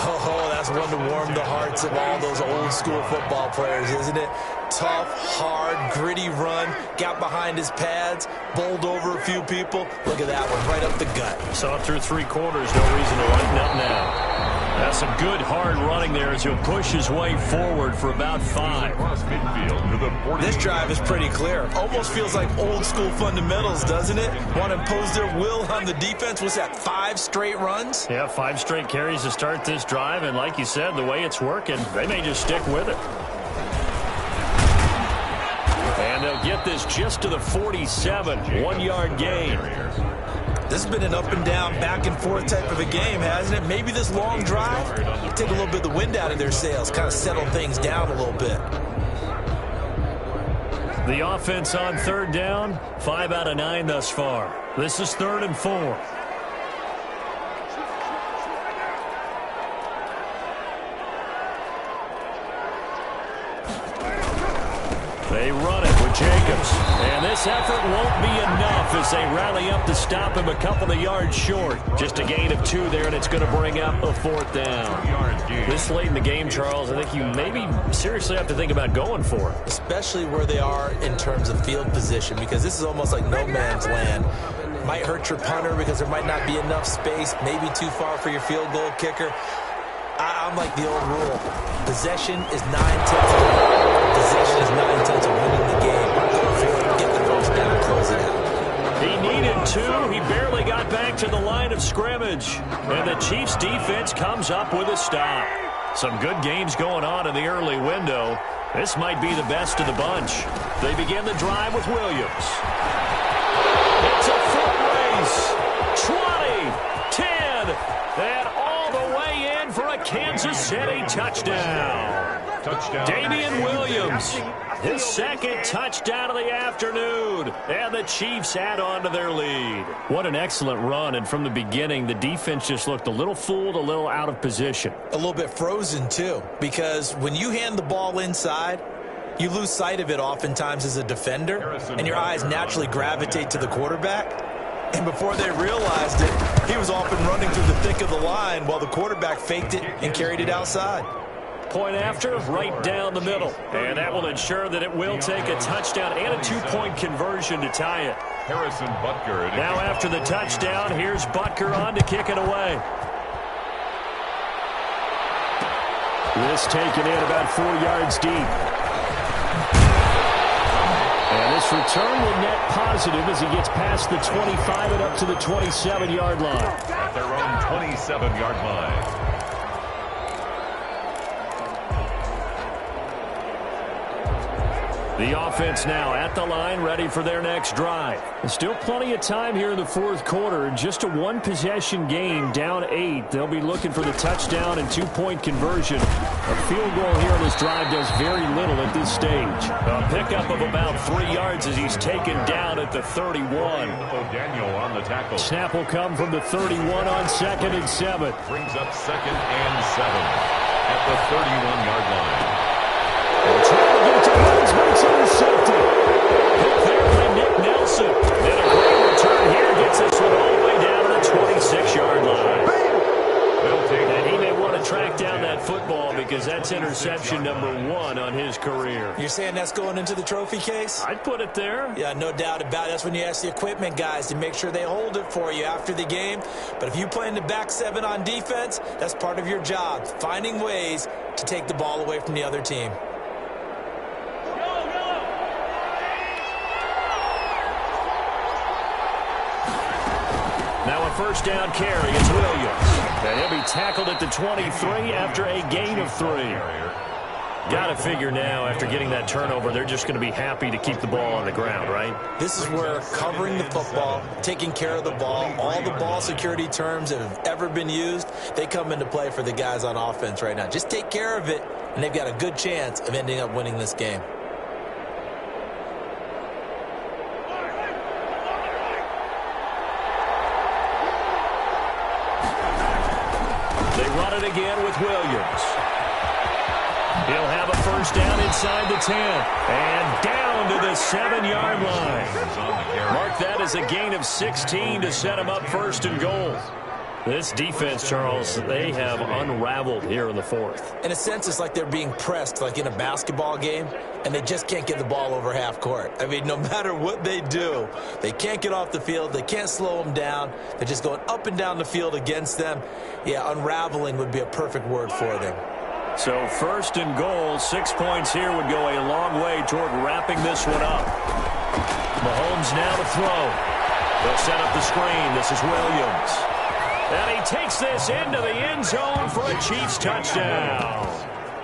Oh, that's one to warm the hearts of all those old school football players, isn't it? Tough, hard, gritty run, got behind his pads, bowled over a few people. Look at that one, right up the gut. Saw it through 3 quarters, no reason to lighten up now. That's some good hard running there as he'll push his way forward for about 5. This drive is pretty clear. Almost feels like old school fundamentals, doesn't it? Want to impose their will on the defense. What's that, 5 straight runs? Yeah, 5 straight carries to start this drive, and like you said, the way it's working, they may just stick with it. And they'll get this just to the 47, 1-yard gain. This has been an up-and-down, back-and-forth type of a game, hasn't it? Maybe this long drive take a little bit of the wind out of their sails, kind of settle things down a little bit. The offense on 3rd down, 5 out of 9 thus far. This is 3rd and 4. They run it with Jacobs. And this effort won't be enough as they rally up to stop him a couple of yards short. Just a gain of 2 there, and it's going to bring up a 4th down. This late in the game, Charles, I think you maybe seriously have to think about going for it. Especially where they are in terms of field position, because this is almost like no man's land. Might hurt your punter because there might not be enough space, maybe too far for your field goal kicker. I'm like the old rule. Possession is 9/10 of winning the game. Go for it, get the first down, close it out. He needed 2. He barely got back to the line of scrimmage. And the Chiefs defense comes up with a stop. Some good games going on in the early window. This might be the best of the bunch. They begin the drive with Williams. It's a foot race. 20, 10, and all the way in for a Kansas City touchdown. Damian Williams, his 2nd touchdown of the afternoon, and the Chiefs add on to their lead. What an excellent run, and from the beginning, the defense just looked a little fooled, a little out of position. A little bit frozen, too, because when you hand the ball inside, you lose sight of it oftentimes as a defender, and your eyes naturally gravitate to the quarterback. And before they realized it, he was off and running through the thick of the line while the quarterback faked it and carried it outside. Point after, right down the middle. And that will ensure that it will take a touchdown and a 2-point conversion to tie it. Harrison Butker. Now after the touchdown, here's Butker on to kick it away. This taken in about 4 yards deep. And this return will net positive as he gets past the 25 and up to the 27-yard line. At their own 27-yard line. The offense now at the line, ready for their next drive. There's still plenty of time here in the 4th quarter. Just a 1-possession game, down 8. They'll be looking for the touchdown and 2-point conversion. A field goal here on this drive does very little at this stage. A pickup of about 3 yards as he's taken down at the 31. Daniel on the tackle. Snap will come from the 31 on 2nd and 7. Brings up 2nd and 7 at the 31-yard line. Trying to get to Woods, but it's intercepted. Hit there by Nick Nelson. And a great return here gets this one all the way down to the 26-yard line. And he may want to track down that football because that's interception number 1 on his career. You're saying that's going into the trophy case? I'd put it there. Yeah, no doubt about it. That's when you ask the equipment guys to make sure they hold it for you after the game. But if you play in the back 7 on defense, that's part of your job, finding ways to take the ball away from the other team. Now a first down carry is Williams. And he'll be tackled at the 23 after a gain of 3. Got to figure now, after getting that turnover, they're just going to be happy to keep the ball on the ground, right? This is where covering the football, taking care of the ball, all the ball security terms that have ever been used, they come into play for the guys on offense right now. Just take care of it, and they've got a good chance of ending up winning this game. Again with Williams. He'll have a first down inside the 10. And down to the 7-yard line. Mark that as a gain of 16 to set him up first and goal. This defense, Charles, they have unraveled here in the fourth. In a sense, it's like they're being pressed, like in a basketball game, and they just can't get the ball over half court. I mean, no matter what they do, they can't get off the field. They can't slow them down. They're just going up and down the field against them. Yeah, unraveling would be a perfect word for them. So first and goal, 6 points here would go a long way toward wrapping this one up. Mahomes now to throw. They'll set up the screen. This is Williams. And he takes this into the end zone for a Chiefs touchdown.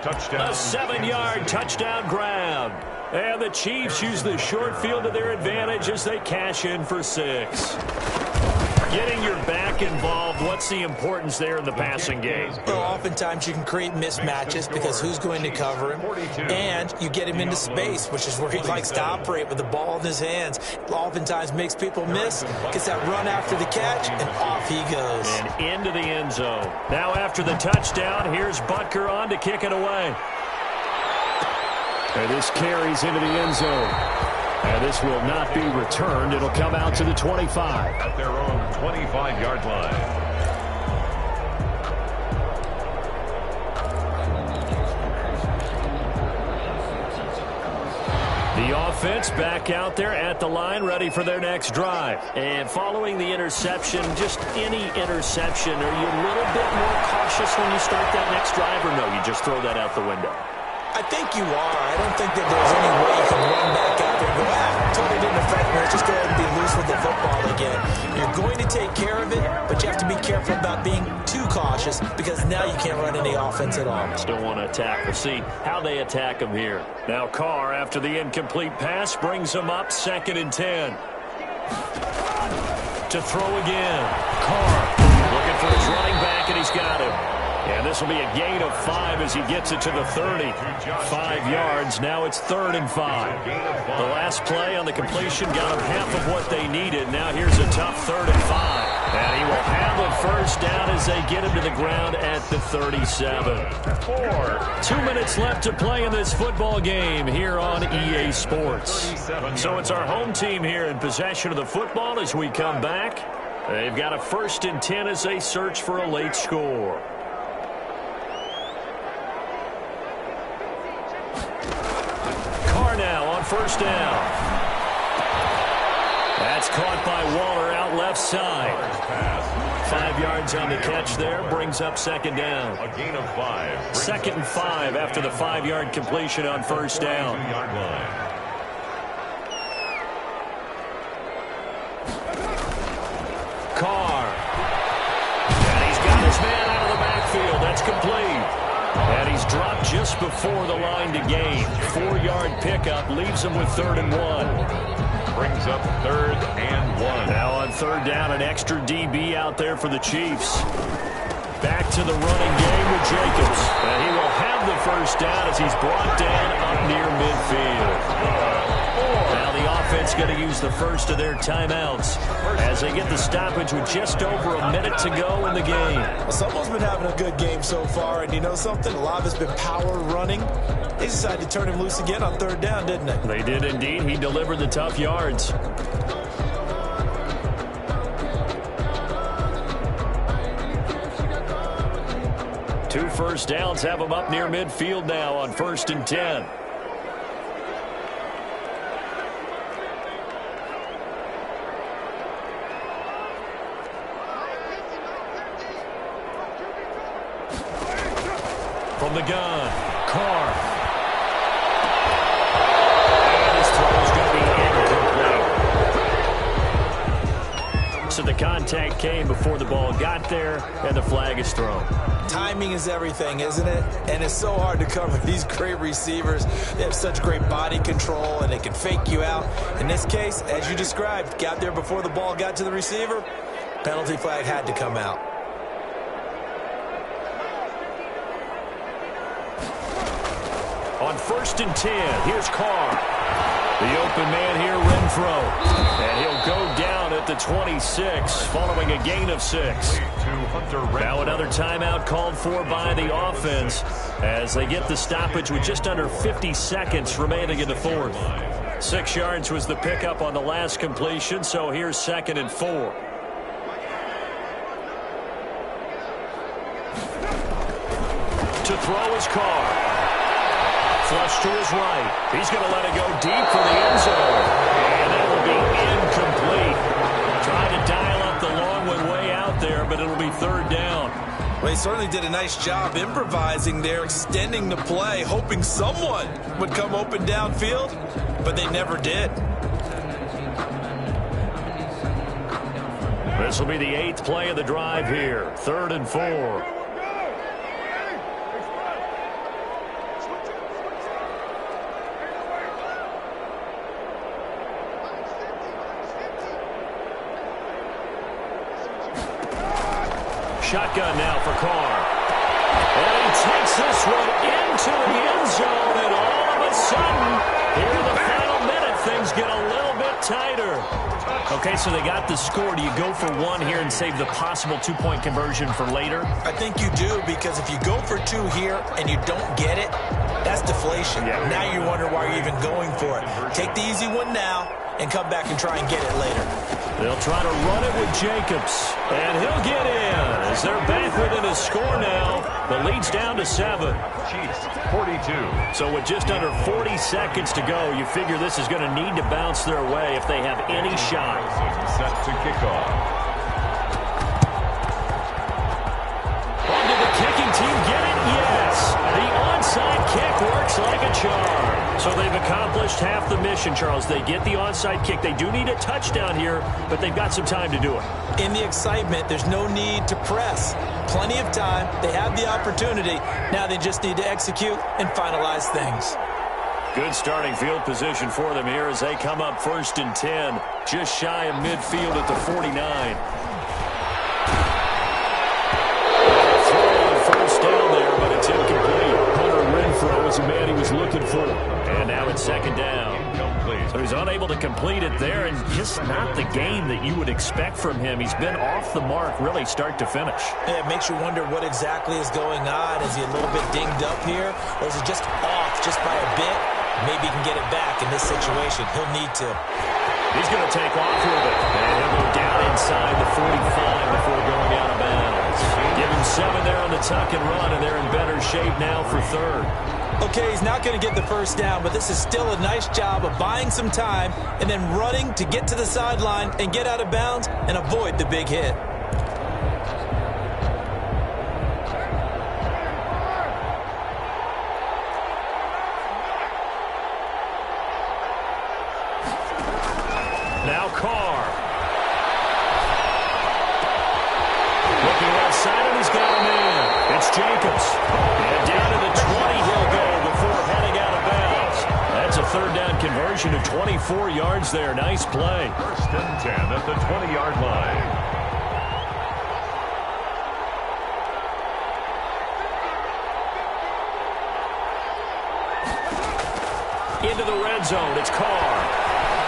A 7-yard touchdown grab. And the Chiefs use the short field to their advantage as they cash in for 6. Getting your back involved, what's the importance there in the passing game? Well, oftentimes you can create mismatches because who's going to cover him, and you get him into space, which is where he likes to operate with the ball in his hands. Oftentimes makes people miss, gets that run after the catch, and off he goes. And into the end zone. Now after the touchdown, here's Butker on to kick it away. And this carries into the end zone. And this will not be returned. It'll come out to the 25. At their own 25-yard line. The offense back out there at the line, ready for their next drive. And following the interception, just any interception, are you a little bit more cautious when you start that next drive, or no, you just throw that out the window? I think you are. I don't think that there's any way you can run back out there and go, totally didn't affect me. Let's just go ahead and be loose with the football again. You're going to take care of it, but you have to be careful about being too cautious because now you can't run any offense at all. Still want to attack. We'll see how they attack him here. Now Carr, after the incomplete pass, brings him up 2nd and 10. To throw again. Carr looking for his running back, and he's got him. And this will be a gain of 5 as he gets it to the 30. 5 yards. Now it's 3rd and 5. The last play on the completion got them half of what they needed. Now here's a tough 3rd and 5. And he will have a first down as they get him to the ground at the 37. 2 minutes left to play in this football game here on EA Sports. So it's our home team here in possession of the football as we come back. They've got a 1st and 10 as they search for a late score. Now on first down. That's caught by Waller out left side. 5 yards on the catch there, brings up 2nd down. A gain of 5. 2nd and 5 after the 5-yard completion on first down. Carr. And he's got his man out of the backfield. That's complete. And he's dropped just before the line to gain. 4-yard pickup leaves him with 3rd and 1. Brings up 3rd and 1. Now on 3rd down, an extra DB out there for the Chiefs. Back to the running game with Jacobs. And he will have the first down as he's brought down up near midfield. Now the offense going to use the first of their timeouts as they get the stoppage with just over a minute to go in the game. Well, someone's been having a good game so far, and you know something? A lot of it's been power running. They decided to turn him loose again on 3rd down, didn't they? They did indeed. He delivered the tough yards. Two first downs have him up near midfield now on 1st and 10. From the gun, Carr. And his throw is going to be incomplete. So the contact came before the ball got there, and the flag is thrown. Timing is everything, isn't it? And it's so hard to cover these great receivers. They have such great body control, and they can fake you out. In this case, as you described, got there before the ball got to the receiver. Penalty flag had to come out. On 1st and 10, here's Carr. The open man here, Renfro. And he'll go down at the 26 following a gain of 6. Now another timeout called for by the offense as they get the stoppage with just under 50 seconds remaining in the fourth. 6 yards was the pickup on the last completion, so here's 2nd and 4. To throw his Carr. Flush to his right. He's going to let it go deep for the end zone. And that will be incomplete. Trying to dial up the long one way out there, but it'll be 3rd down. Well, he certainly did a nice job improvising there, extending the play, hoping someone would come open downfield, but they never did. This will be the 8th play of the drive here. 3rd and 4. Shotgun now for Carr. And he takes this one into the end zone, and all of a sudden, here in the final minute, things get a little bit tighter. Okay, so they got the score. Do you go for one here and save the possible 2-point conversion for later? I think you do, because if you go for 2 here and you don't get it, that's deflation. Yeah. Now you wonder why you're even going for it. Take the easy one now and come back and try and get it later. They'll try to run it with Jacobs, and he'll get in as they're back within a score now. The lead's down to 7. Chiefs, 42. So with just under 40 seconds to go, you figure this is going to need to bounce their way if they have any shot. Set to kick off. Did the kicking team get it? Yes. The onside kick works like a charm. So they've accomplished half the mission, Charles. They get the onside kick. They do need a touchdown here, but they've got some time to do it. In the excitement, there's no need to press. Plenty of time. They have the opportunity. Now they just need to execute and finalize things. Good starting field position for them here as they come up 1st and 10, just shy of midfield at the 49. First down there, but it's incomplete. Hunter Renfrow is the man he was looking for. And now it's 2nd down. So he's unable to complete it there, and just not the game that you would expect from him. He's been off the mark really start to finish. Yeah, it makes you wonder what exactly is going on. Is he a little bit dinged up here, or is he just off just by a bit? Maybe he can get it back in this situation. He'll need to. He's going to take off with it, and he'll go down inside the 45 before going out of bounds. Give him 7 there on the tuck and run, and they're in better shape now for 3rd. Okay, he's not going to get the first down, but this is still a nice job of buying some time and then running to get to the sideline and get out of bounds and avoid the big hit. Now Carr. Looking left side, and he's got him in. It's Jacobs. And down to the 20 he'll go before heading out of bounds. That's a 3rd down conversion of 24 yards there. Nice play. 1st and 10 at the 20-yard line. Into the red zone. It's Carr.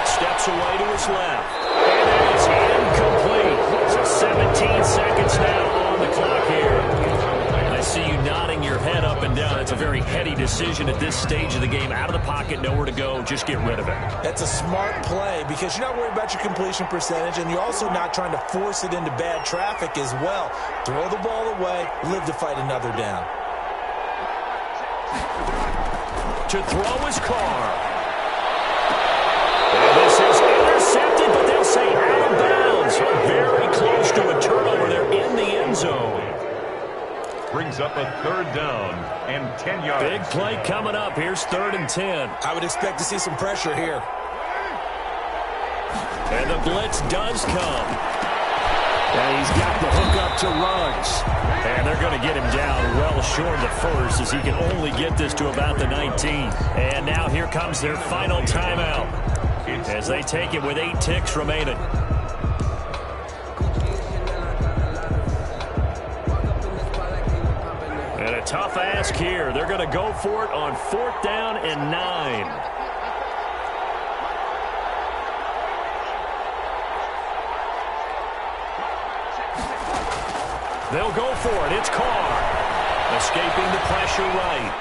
Steps away to his left. And it's incomplete. So 17 seconds now on the clock here. I see you nodding your head up and down. It's a very heady decision at this stage of the game. Out of the pocket, nowhere to go. Just get rid of it. That's a smart play because you're not worried about your completion percentage, and you're also not trying to force it into bad traffic as well. Throw the ball away, live to fight another down. To throw his Carr. And this is intercepted, but they'll say out of bounds. Very close to a turnover there in the end zone. Brings up a 3rd down and 10 yards. Big play coming up. Here's 3rd and 10. I would expect to see some pressure here. And the blitz does come. And he's got the hook up to Ruggs. And they're going to get him down well short of the first as he can only get this to about the 19. And now here comes their final timeout as they take it with 8 ticks remaining. And a tough ask here. They're going to go for it on 4th down and 9. They'll go for it. It's Carr. Escaping the pressure right.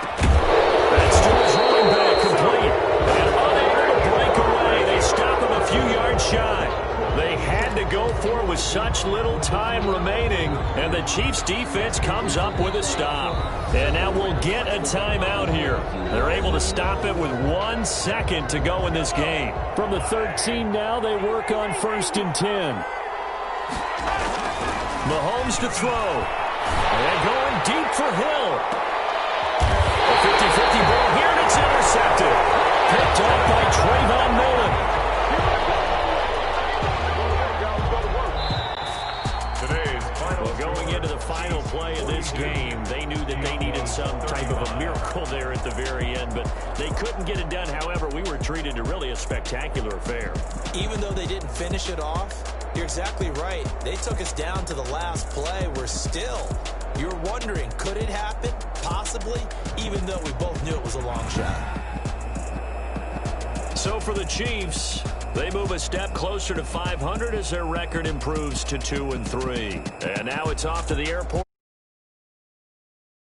That's to his running back, complete. And unable to break such little time remaining, and the Chiefs defense comes up with a stop. And now we'll get a timeout here. They're able to stop it with 1 second to go in this game. From the 13 now, they work on 1st and 10. Mahomes to throw. And going deep for Hill. A 50-50 ball here, and it's intercepted. Picked up by Trayvon Mullen. Going into the final play of this game, they knew that they needed some type of a miracle there at the very end, but they couldn't get it done. However, we were treated to really a spectacular affair. Even though they didn't finish it off, you're exactly right. They took us down to the last play. You're wondering, could it happen? Possibly, even though we both knew it was a long shot. So for the Chiefs, they move a step closer to 500 as their record improves to 2-3. And now it's off to the airport.